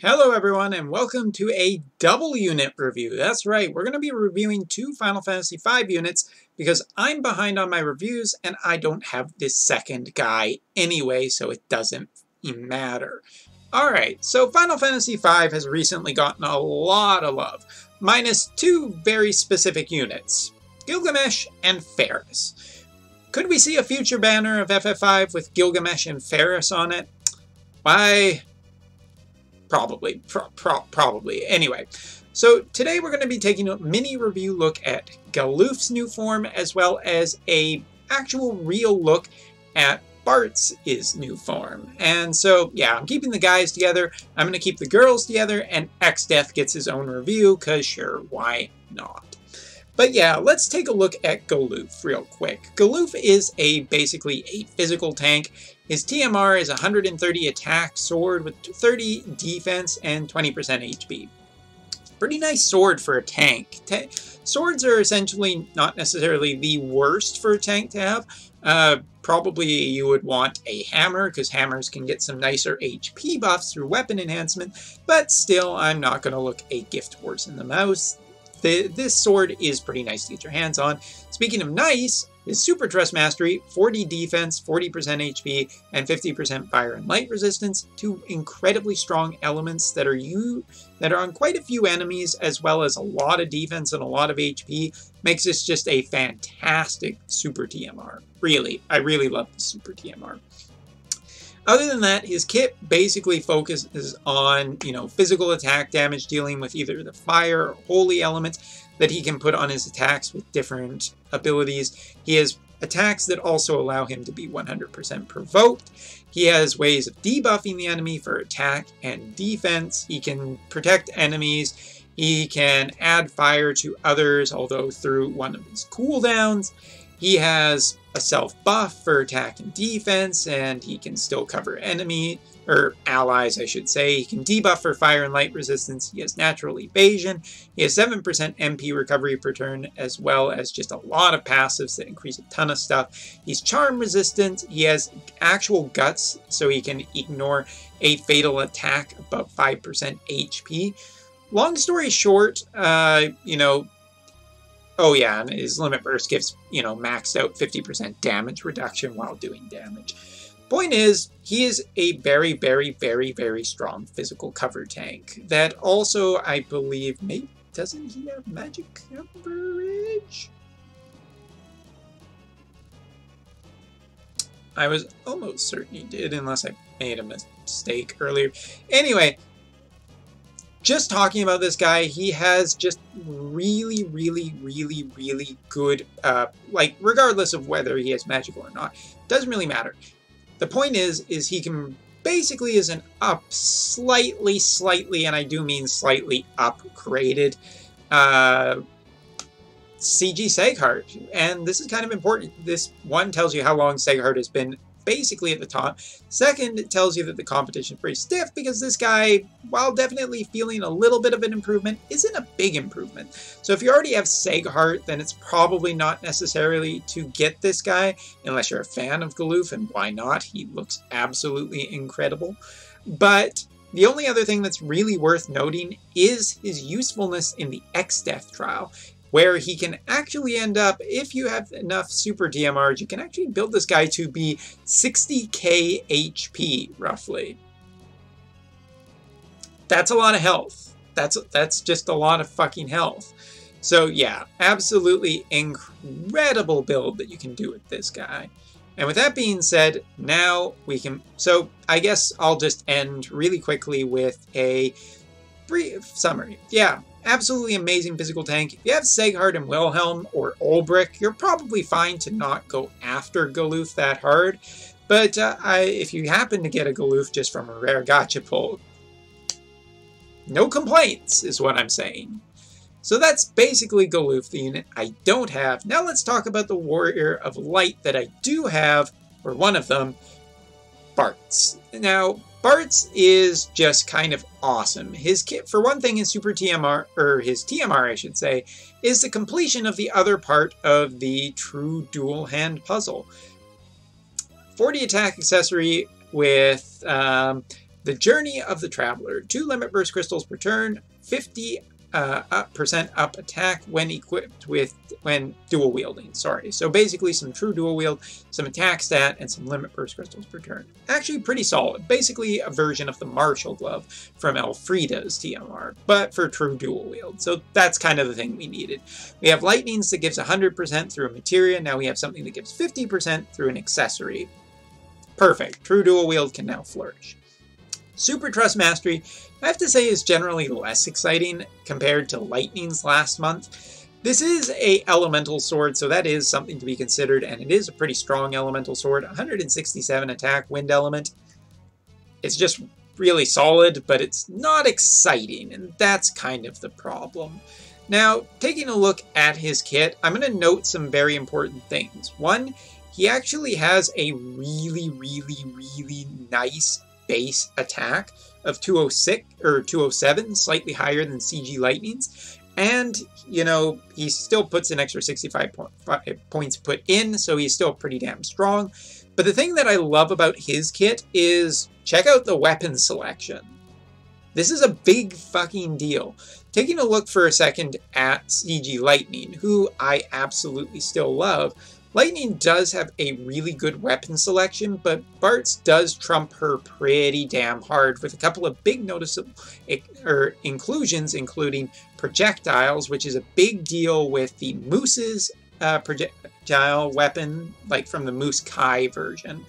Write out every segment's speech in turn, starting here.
Hello everyone and welcome to a double unit review. That's right, we're going to be reviewing two Final Fantasy V units because I'm behind on my reviews and I don't have this second guy anyway, so it doesn't matter. Alright, so Final Fantasy V has recently gotten a lot of love, minus two very specific units, Gilgamesh and Faris. Could we see a future banner of FF5 with Gilgamesh and Faris on it? Why... Probably. Anyway, so today we're going to be taking a mini review look at Galuf's new form, as well as a actual real look at Bartz's new form. And so, yeah, I'm keeping the guys together, I'm going to keep the girls together, and X-Death gets his own review, because sure, why not? But yeah, let's take a look at Galuf real quick. Galuf is basically a physical tank. His TMR is 130 attack sword with 30 defense and 20% HP. Pretty nice sword for a tank. Swords are essentially not necessarily the worst for a tank to have. Probably you would want a hammer, because hammers can get some nicer HP buffs through weapon enhancement, but still, I'm not going to look a gift horse in the mouth. This sword is pretty nice to get your hands on. Speaking of nice, his Super Trust Mastery, 40 defense, 40% HP, and 50% fire and light resistance, two incredibly strong elements that are on quite a few enemies, as well as a lot of defense and a lot of HP, makes this just a fantastic Super TMR. Really, I really love the Super TMR. Other than that, his kit basically focuses on, physical attack damage dealing with either the fire or holy elements that he can put on his attacks with different abilities. He has attacks that also allow him to be 100% provoked. He has ways of debuffing the enemy for attack and defense. He can protect enemies. He can add fire to others, although through one of his cooldowns. He has a self-buff for attack and defense, and he can still cover allies, I should say. He can debuff for fire and light resistance. He has natural evasion. He has 7% MP recovery per turn, as well as just a lot of passives that increase a ton of stuff. He's charm resistant. He has actual guts, so he can ignore a fatal attack above 5% HP. Long story short, oh yeah, and his limit burst gives, maxed out 50% damage reduction while doing damage. Point is, he is a very, very, very, very strong physical cover tank that also, I believe, doesn't he have magic coverage? I was almost certain he did, unless I made a mistake earlier. Anyway, just talking about this guy, he has just really, really, really, really good, regardless of whether he has magical or not, doesn't really matter. The point is he can basically is an slightly, and I do mean slightly upgraded, CG Seghart. And this is kind of important. This one tells you how long Seghart has been basically at the top. Second, it tells you that the competition is pretty stiff because this guy, while definitely feeling a little bit of an improvement, isn't a big improvement. So if you already have Seghart, then it's probably not necessarily to get this guy, unless you're a fan of Galuf, and why not? He looks absolutely incredible. But the only other thing that's really worth noting is his usefulness in the X-Death trial, where he can actually end up, if you have enough Super TMRs, you can actually build this guy to be 60k HP, roughly. That's a lot of health. That's just a lot of fucking health. So yeah, absolutely incredible build that you can do with this guy. And with that being said, now we can... So I guess I'll just end really quickly with a brief summary. Yeah. Absolutely amazing physical tank. If you have Seghart and Wilhelm or Ulbrich, you're probably fine to not go after Galuf that hard. But if you happen to get a Galuf just from a rare gacha pull, no complaints is what I'm saying. So that's basically Galuf, the unit I don't have. Now let's talk about the Warrior of Light that I do have, or one of them, Bartz. Now, Bartz is just kind of awesome. His kit, for one thing, his Super TMR, or his TMR, I should say, is the completion of the other part of the true dual hand puzzle. 40 attack accessory with The Journey of the Traveler. 2 limit burst crystals per turn, 50% up attack when equipped with dual wielding. Sorry. So basically some true dual wield, some attack stat, and some limit burst crystals per turn. Actually pretty solid. Basically a version of the Martial Glove from Elfrida's TMR, but for true dual wield. So that's kind of the thing we needed. We have Lightnings that gives 100% through a materia. Now we have something that gives 50% through an accessory. Perfect. True dual wield can now flourish. Super Trust Mastery, I have to say, is generally less exciting compared to Lightning's last month. This is a elemental sword, so that is something to be considered, and it is a pretty strong elemental sword. 167 attack, wind element. It's just really solid, but it's not exciting, and that's kind of the problem. Now, taking a look at his kit, I'm going to note some very important things. One, he actually has a really nice base attack of 206 or 207, slightly higher than CG Lightning's. And, you know, he still puts an extra 65 points put in, so he's still pretty damn strong. But the thing that I love about his kit is, check out the weapon selection. This is a big fucking deal. Taking a look for a second at CG Lightning, who I absolutely still love, Lightning does have a really good weapon selection, but Bartz does trump her pretty damn hard with a couple of big noticeable inclusions, including projectiles, which is a big deal with the Moose's projectile weapon, like from the Moose Kai version,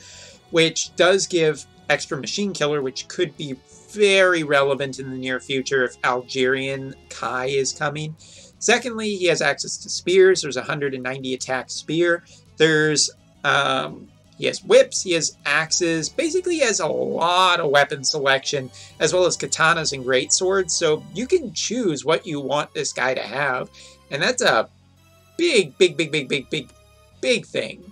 which does give extra machine killer, which could be very relevant in the near future if Algerian Kai is coming. Secondly, he has access to spears. There's a 190 attack spear. There's, he has whips, he has axes. Basically, he has a lot of weapon selection, as well as katanas and greatswords. So you can choose what you want this guy to have. And that's a big thing.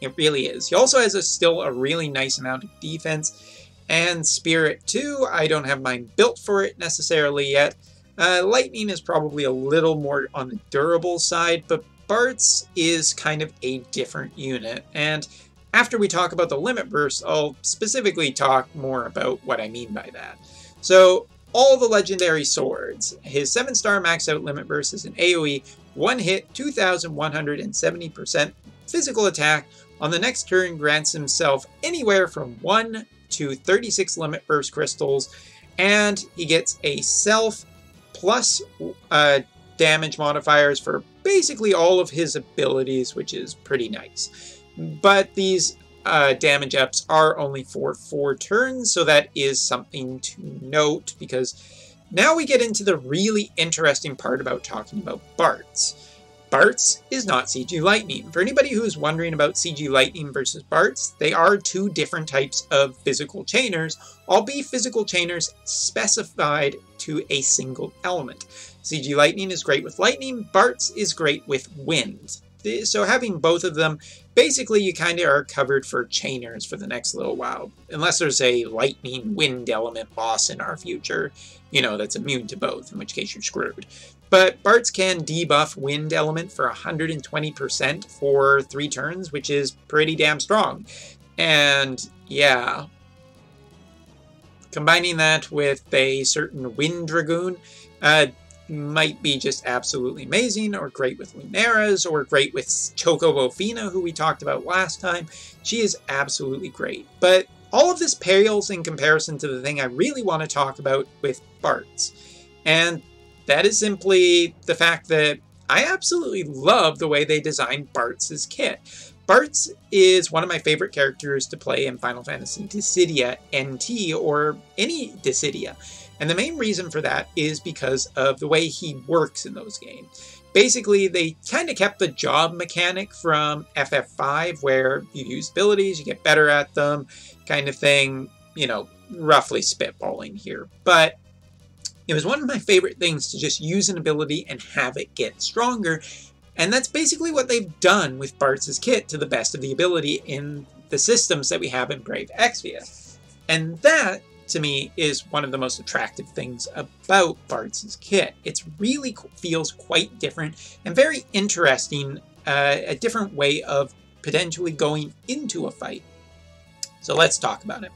It really is. He also has still a really nice amount of defense. And spirit too. I don't have mine built for it necessarily yet. Lightning is probably a little more on the durable side, but Bartz is kind of a different unit. And after we talk about the limit burst, I'll specifically talk more about what I mean by that. So all the legendary swords. His 7-star max out limit burst is an AoE, 1 hit, 2,170% physical attack. On the next turn, grants himself anywhere from 1 to 36 limit burst crystals, and he gets a self plus damage modifiers for basically all of his abilities, which is pretty nice. But these damage ups are only for 4 turns, so that is something to note, because now we get into the really interesting part about talking about Bartz. Bartz is not CG Lightning. For anybody who's wondering about CG Lightning versus Bartz, they are 2 different types of physical chainers, albeit physical chainers specified to a single element. CG Lightning is great with lightning, Bartz is great with wind. So having both of them, basically you kind of are covered for chainers for the next little while. Unless there's a lightning wind element boss in our future, you know, that's immune to both, in which case you're screwed. But Bartz can debuff wind element for 120% for 3 turns, which is pretty damn strong. And yeah, combining that with a certain wind dragoon might be just absolutely amazing, or great with Lunaras, or great with Chocobo Fina, who we talked about last time. She is absolutely great. But all of this pales in comparison to the thing I really want to talk about with Bartz. And that is simply the fact that I absolutely love the way they designed Bartz's kit. Bartz is one of my favorite characters to play in Final Fantasy Dissidia NT, or any Dissidia. And the main reason for that is because of the way he works in those games. Basically, they kind of kept the job mechanic from FF5, where you use abilities, you get better at them, kind of thing, you know, roughly spitballing here. But it was one of my favorite things to just use an ability and have it get stronger. And that's basically what they've done with Bartz's kit to the best of the ability in the systems that we have in Brave Exvius. And that, to me, is one of the most attractive things about Bartz's kit. It really feels quite different and very interesting, a different way of potentially going into a fight. So let's talk about it.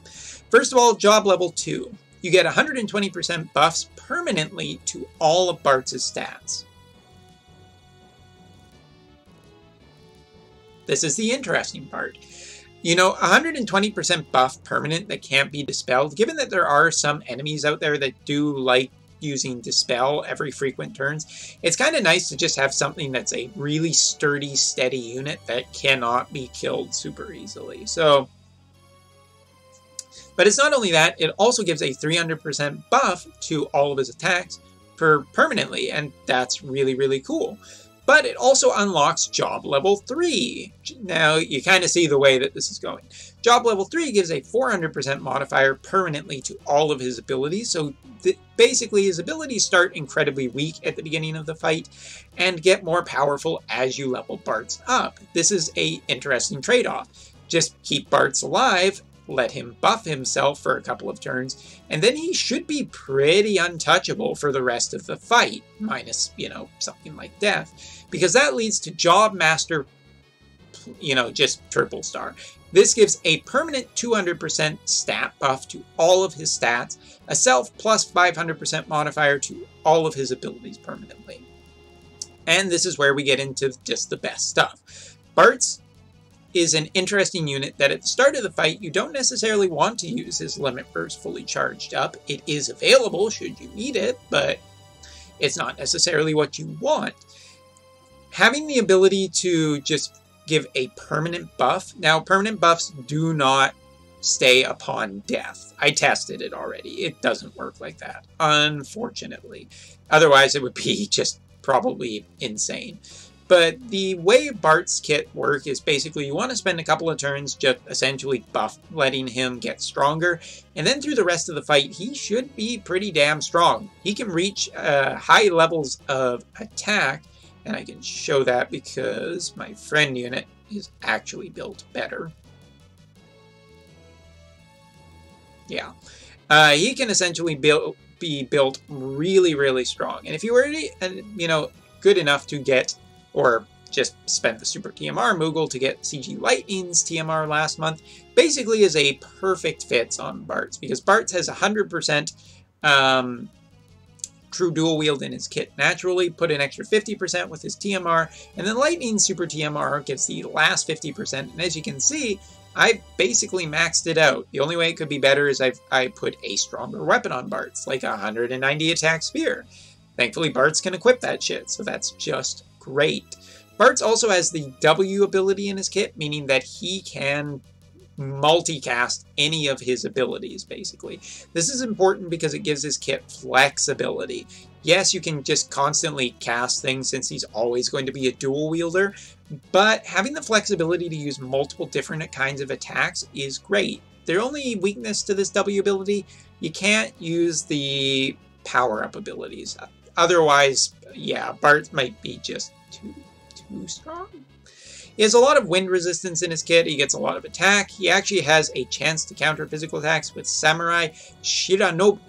First of all, job level 2. You get 120% buffs permanently to all of Bartz's stats. This is the interesting part. You know, 120% buff permanent that can't be dispelled, given that there are some enemies out there that do like using dispel every frequent turns, it's kind of nice to just have something that's a really sturdy, steady unit that cannot be killed super easily. So, but it's not only that, it also gives a 300% buff to all of his attacks permanently, and that's really, really cool. But it also unlocks job level 3. Now, you kind of see the way that this is going. Job level 3 gives a 400% modifier permanently to all of his abilities. So basically, his abilities start incredibly weak at the beginning of the fight and get more powerful as you level Bartz up. This is an interesting trade-off. Just keep Bartz alive, let him buff himself for a couple of turns, and then he should be pretty untouchable for the rest of the fight, minus, you know, something like death, because that leads to Job Master, you know, just triple star. This gives a permanent 200% stat buff to all of his stats, a self plus 500% modifier to all of his abilities permanently. And this is where we get into just the best stuff. Bartz is an interesting unit that at the start of the fight, you don't necessarily want to use his limit burst fully charged up. It is available should you need it, but it's not necessarily what you want. Having the ability to just give a permanent buff. Now, permanent buffs do not stay upon death. I tested it already. It doesn't work like that, unfortunately. Otherwise, it would be just probably insane. But the way Bart's kit work is basically you want to spend a couple of turns just essentially letting him get stronger. And then through the rest of the fight, he should be pretty damn strong. He can reach high levels of attack. And I can show that because my friend unit is actually built better. Yeah. He can essentially be built really, really strong. And if you were, you know, good enough to get, or just spent the Super TMR Moogle to get CG Lightning's TMR last month, basically is a perfect fit on Bartz, because Bartz has 100% true dual wield in his kit naturally, put an extra 50% with his TMR, and then Lightning Super TMR gives the last 50%, and as you can see, I basically maxed it out. The only way it could be better is I put a stronger weapon on Bartz, like a 190 attack spear. Thankfully, Bartz can equip that shit, so that's just great. Bartz also has the W ability in his kit, meaning that he can multicast any of his abilities, basically. This is important because it gives his kit flexibility. Yes, you can just constantly cast things since he's always going to be a dual wielder, but having the flexibility to use multiple different kinds of attacks is great. The only weakness to this W ability, you can't use the power-up abilities. Otherwise, yeah, Bartz might be just too strong. He has a lot of wind resistance in his kit. He gets a lot of attack. He actually has a chance to counter physical attacks with Samurai Shirabori.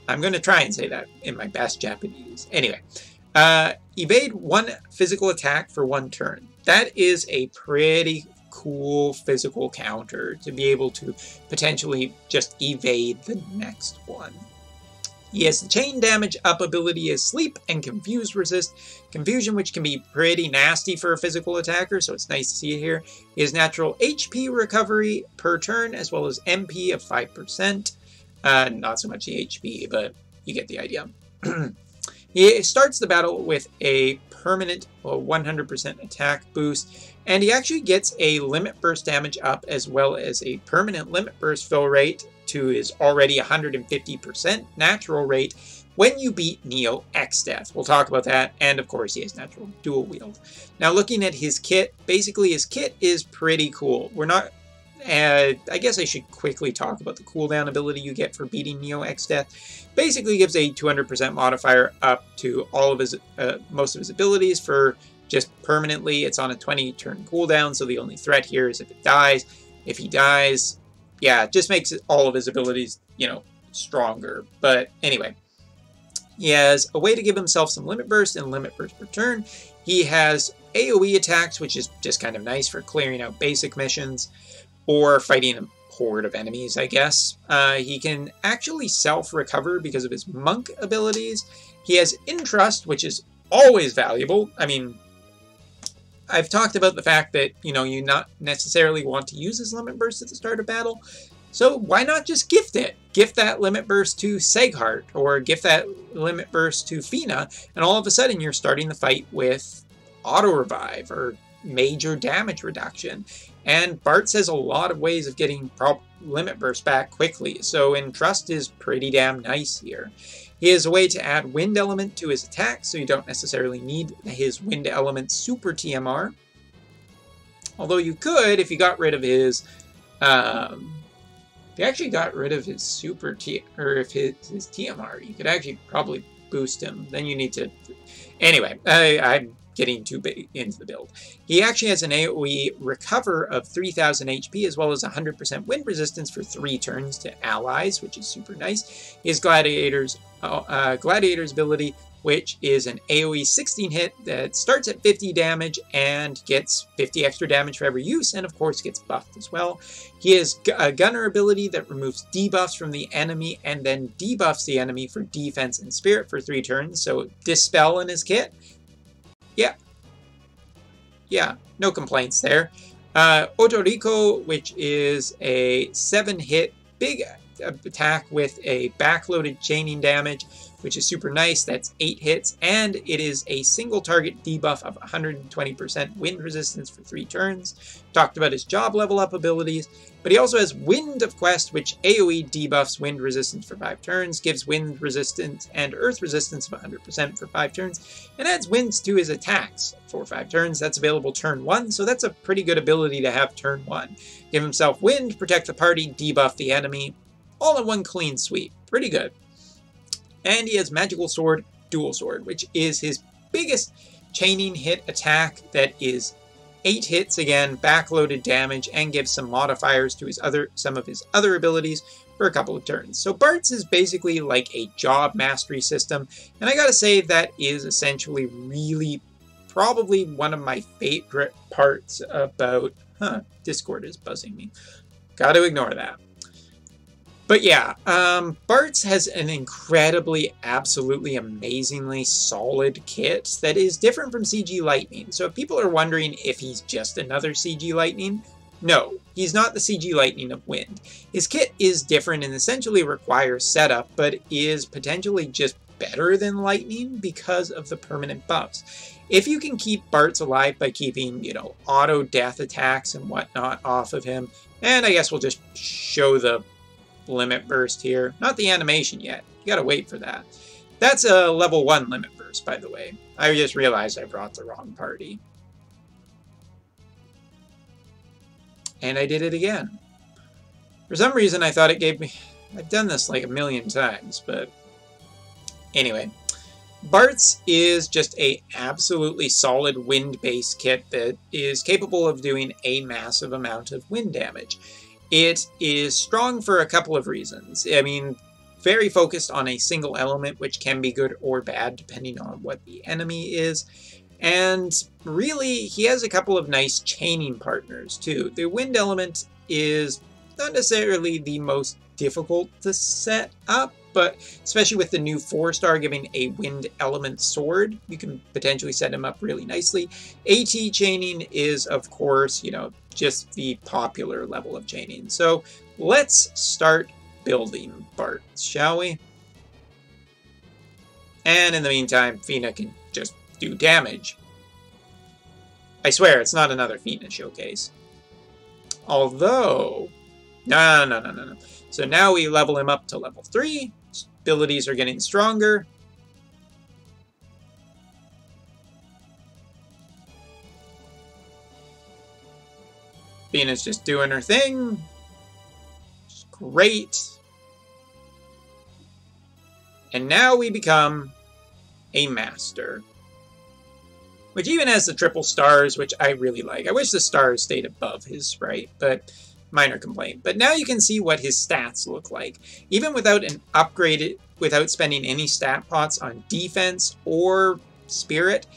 I'm going to try and say that in my best Japanese. Anyway, evade one physical attack for one turn. That is a pretty cool physical counter to be able to potentially just evade the next one. He has the chain damage up ability as Sleep and Confuse resist. Confusion, which can be pretty nasty for a physical attacker, so it's nice to see it here. He has natural HP recovery per turn, as well as MP of 5%. Not so much the HP, but you get the idea. He starts the battle with a permanent 100% attack boost, and he actually gets a limit burst damage up, as well as a permanent limit burst fill rate to his already 150% natural rate when you beat Neo X-Death. We'll talk about that, and of course he has natural dual wield. Now looking at his kit, basically his kit is pretty cool. We're not, I guess I should quickly talk about the cooldown ability you get for beating Neo X-Death. Basically gives a 200% modifier up to all of his, most of his abilities for just permanently. It's on a 20-turn cooldown, so the only threat here is if it dies. If he dies, yeah, it just makes all of his abilities, you know, stronger. But anyway, he has a way to give himself some limit burst and limit burst per turn. He has AoE attacks, which is just kind of nice for clearing out basic missions or fighting a horde of enemies, I guess. He can actually self-recover because of his monk abilities. He has Intrust, which is always valuable. I mean, I've talked about the fact that, you know, you not necessarily want to use his Limit Burst at the start of battle, so why not just gift it? Gift that Limit Burst to Seghart, or gift that Limit Burst to Fina, and all of a sudden you're starting the fight with auto-revive, or major damage reduction. And Bartz has a lot of ways of getting Limit Burst back quickly, so Entrust is pretty damn nice here. He has a way to add Wind Element to his attack, so you don't necessarily need his Wind Element Super TMR. Although you could, if you got rid of his... if you actually got rid of his Super or if his TMR, you could actually probably boost him. Then you need to... Anyway, I'm getting too big into the build. He actually has an AoE recover of 3000 HP as well as 100% wind resistance for 3 turns to allies, which is super nice. He has Gladiator's ability, which is an AoE 16 hit that starts at 50 damage and gets 50 extra damage for every use, and of course gets buffed as well. He has a Gunner ability that removes debuffs from the enemy and then debuffs the enemy for defense and spirit for 3 turns, so Dispel in his kit. Yeah, no complaints there. Otoriko, which is a 7-hit big attack with a backloaded chaining damage, which is super nice. That's 8 hits, and it is a single target debuff of 120% wind resistance for 3 turns. Talked about his job level up abilities, but he also has Wind of Quest, which AoE debuffs wind resistance for 5 turns, gives wind resistance and earth resistance of 100% for 5 turns, and adds winds to his attacks for 5 turns. That's available turn 1, so that's a pretty good ability to have turn 1. Give himself wind, protect the party, debuff the enemy, all in one clean sweep. Pretty good. And he has Magical Sword, Dual Sword, which is his biggest chaining hit attack that is 8 hits again, backloaded damage, and gives some modifiers to some of his other abilities for a couple of turns. So Bartz is basically like a job mastery system, and I gotta say that is essentially really probably one of my favorite parts about... Discord is buzzing me. Gotta ignore that. But yeah, Bartz has an incredibly, absolutely amazingly solid kit that is different from CG Lightning. So if people are wondering if he's just another CG Lightning, no, he's not the CG Lightning of Wind. His kit is different and essentially requires setup, but is potentially just better than Lightning because of the permanent buffs. If you can keep Bartz alive by keeping, you know, auto death attacks and whatnot off of him, and I guess we'll just show the Limit Burst here. Not the animation yet. You gotta wait for that. That's a level 1 Limit Burst, by the way. I just realized I brought the wrong party. And I did it again. For some reason I thought it gave me... I've done this like a million times, but... Anyway. Bartz is just a absolutely solid wind-based kit that is capable of doing a massive amount of wind damage. It is strong for a couple of reasons. I mean, very focused on a single element, which can be good or bad depending on what the enemy is. And really, he has a couple of nice chaining partners too. The wind element is not necessarily the most difficult to set up, but especially with the new 4-star giving a wind element sword, you can potentially set him up really nicely. AT chaining is, of course, you know, just the popular level of chaining. So let's start building Bartz, shall we? And in the meantime, Fina can just do damage. I swear, it's not another Fina showcase. Although... No. So now we level him up to level 3. His abilities are getting stronger. Fina's just doing her thing. It's great. And now we become a master. Which even has the triple stars, which I really like. I wish the stars stayed above his sprite, but minor complaint. But now you can see what his stats look like. Even without an upgraded, without spending any stat pots on defense or spirit,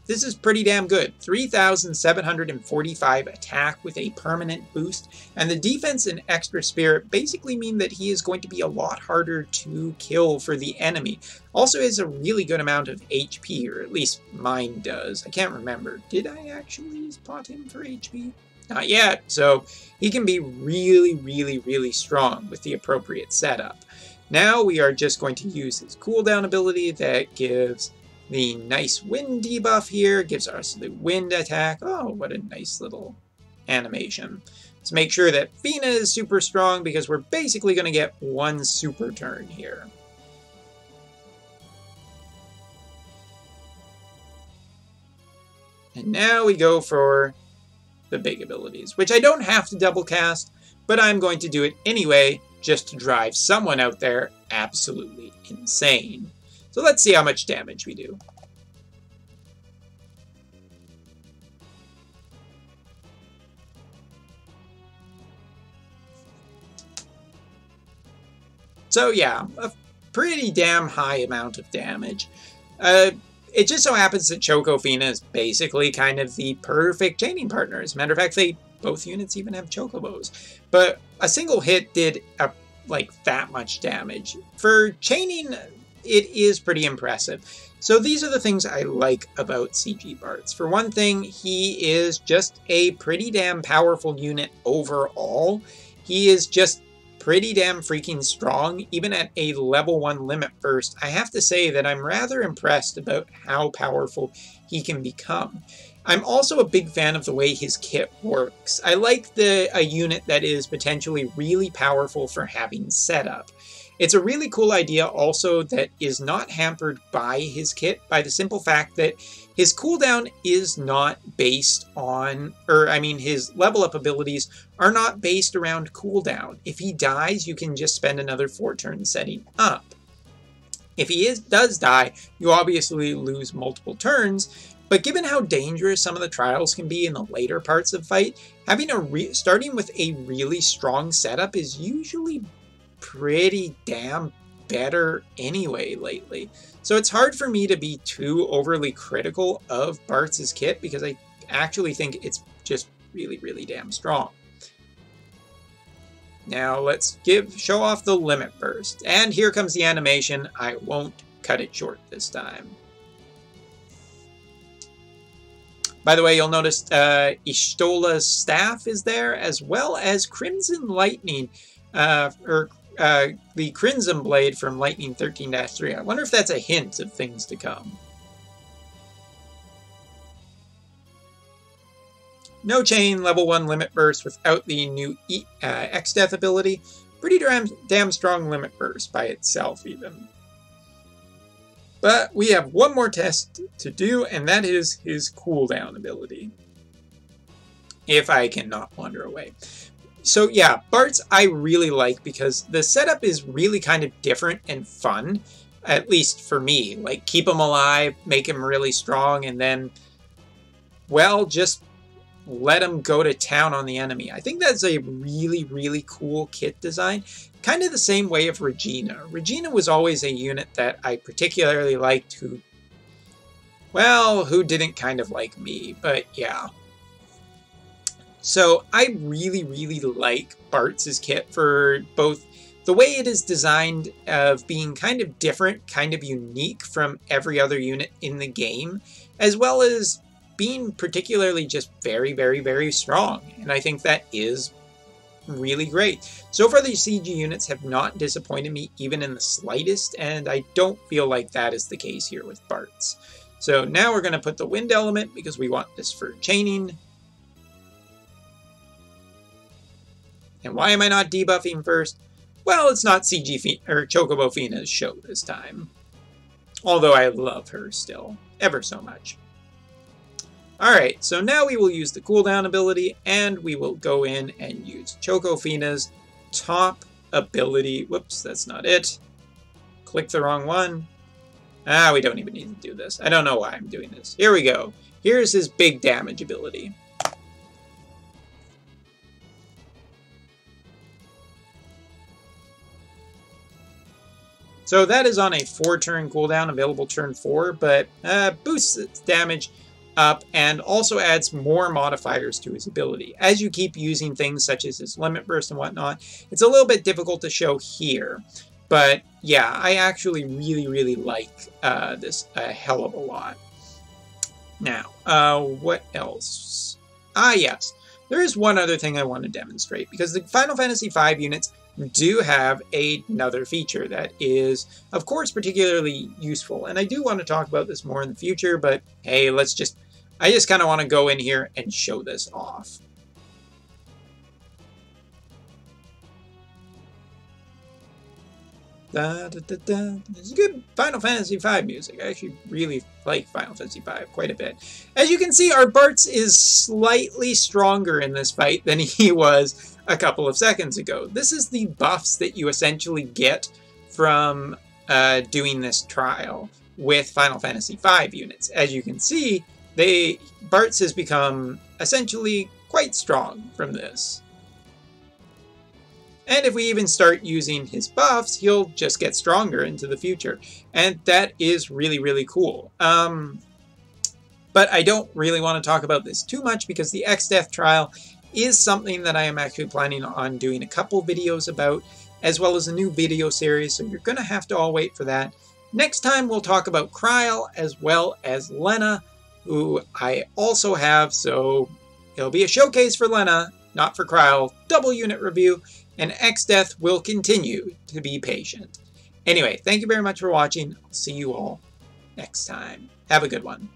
this is pretty damn good. 3,745 attack with a permanent boost, and the defense and extra spirit basically mean that he is going to be a lot harder to kill for the enemy. Also has a really good amount of HP, or at least mine does. I can't remember. Did I actually spot him for HP? Not yet, so he can be really, really, really strong with the appropriate setup. Now we are just going to use his cooldown ability that gives the nice wind debuff here, gives us the wind attack. Oh, what a nice little animation. Let's make sure that Fina is super strong because we're basically going to get one super turn here. And now we go for the big abilities, which I don't have to double cast, but I'm going to do it anyway just to drive someone out there absolutely insane. So let's see how much damage we do. So yeah, a pretty damn high amount of damage. It just so happens that Choco Fina is basically kind of the perfect chaining partner. As a matter of fact, both units even have chocobos. But a single hit did like that much damage. For chaining, it is pretty impressive. So these are the things I like about CG Bartz. For one thing, he is just a pretty damn powerful unit overall. He is just pretty damn freaking strong, even at a level 1 limit burst. I have to say that I'm rather impressed about how powerful he can become. I'm also a big fan of the way his kit works. I like a unit that is potentially really powerful for having setup. It's a really cool idea also that is not hampered by his kit, by the simple fact that his cooldown is not based on, his level up abilities are not based around cooldown. If he dies, you can just spend another 4 turns setting up. If he does die, you obviously lose multiple turns, but given how dangerous some of the trials can be in the later parts of fight, having starting with a really strong setup is usually pretty damn better anyway lately. So it's hard for me to be too overly critical of Bartz's kit because I actually think it's just really, really damn strong. Now let's show off the limit burst. And here comes the animation. I won't cut it short this time. By the way, you'll notice Ishtola's staff is there, as well as Crimson Lightning, the Crimson Blade from Lightning 13-3. I wonder if that's a hint of things to come. No chain, level 1 limit burst without the new X-Death ability. Pretty damn strong limit burst by itself, even. But we have one more test to do, and that is his cooldown ability. If I cannot wander away. So yeah, Bartz I really like because the setup is really kind of different and fun, at least for me. Like, keep him alive, make him really strong, and then, well, just let him go to town on the enemy. I think that's a really, really cool kit design. Kind of the same way of Regina. Regina was always a unit that I particularly liked who didn't kind of like me, but yeah. So I really, really like Bartz's kit for both the way it is designed of being kind of different, kind of unique from every other unit in the game, as well as being particularly just very, very, very strong. And I think that is really great. So far, these CG units have not disappointed me even in the slightest, and I don't feel like that is the case here with Bartz. So now we're going to put the wind element because we want this for chaining. And why am I not debuffing first? Well, it's not Chocobo Fina's show this time. Although I love her still, ever so much. Alright, so now we will use the cooldown ability, and we will go in and use Choco Fina's top ability. Whoops, that's not it. Click the wrong one. We don't even need to do this. I don't know why I'm doing this. Here we go. Here's his big damage ability. So that is on a 4-turn cooldown, available turn 4, but boosts its damage up and also adds more modifiers to his ability. As you keep using things such as his limit burst and whatnot, it's a little bit difficult to show here. But yeah, I actually really like this a hell of a lot. Now, what else? Yes. There is one other thing I want to demonstrate, because the Final Fantasy V units do have another feature that is, of course, particularly useful. And I do want to talk about this more in the future, but hey, I just kind of want to go in here and show this off. It's good Final Fantasy V music. I actually really like Final Fantasy V quite a bit. As you can see, our Bartz is slightly stronger in this fight than he was a couple of seconds ago. This is the buffs that you essentially get from doing this trial with Final Fantasy V units. As you can see, Bartz has become essentially quite strong from this. And if we even start using his buffs, he'll just get stronger into the future. And that is really cool. But I don't really want to talk about this too much, because the X-Death trial is something that I am actually planning on doing a couple videos about, as well as a new video series, so you're going to have to all wait for that. Next time we'll talk about Kryl as well as Lena, who I also have, so it'll be a showcase for Lena, not for Kryl, double unit review, and X-Death will continue to be patient. Anyway, thank you very much for watching. I'll see you all next time. Have a good one.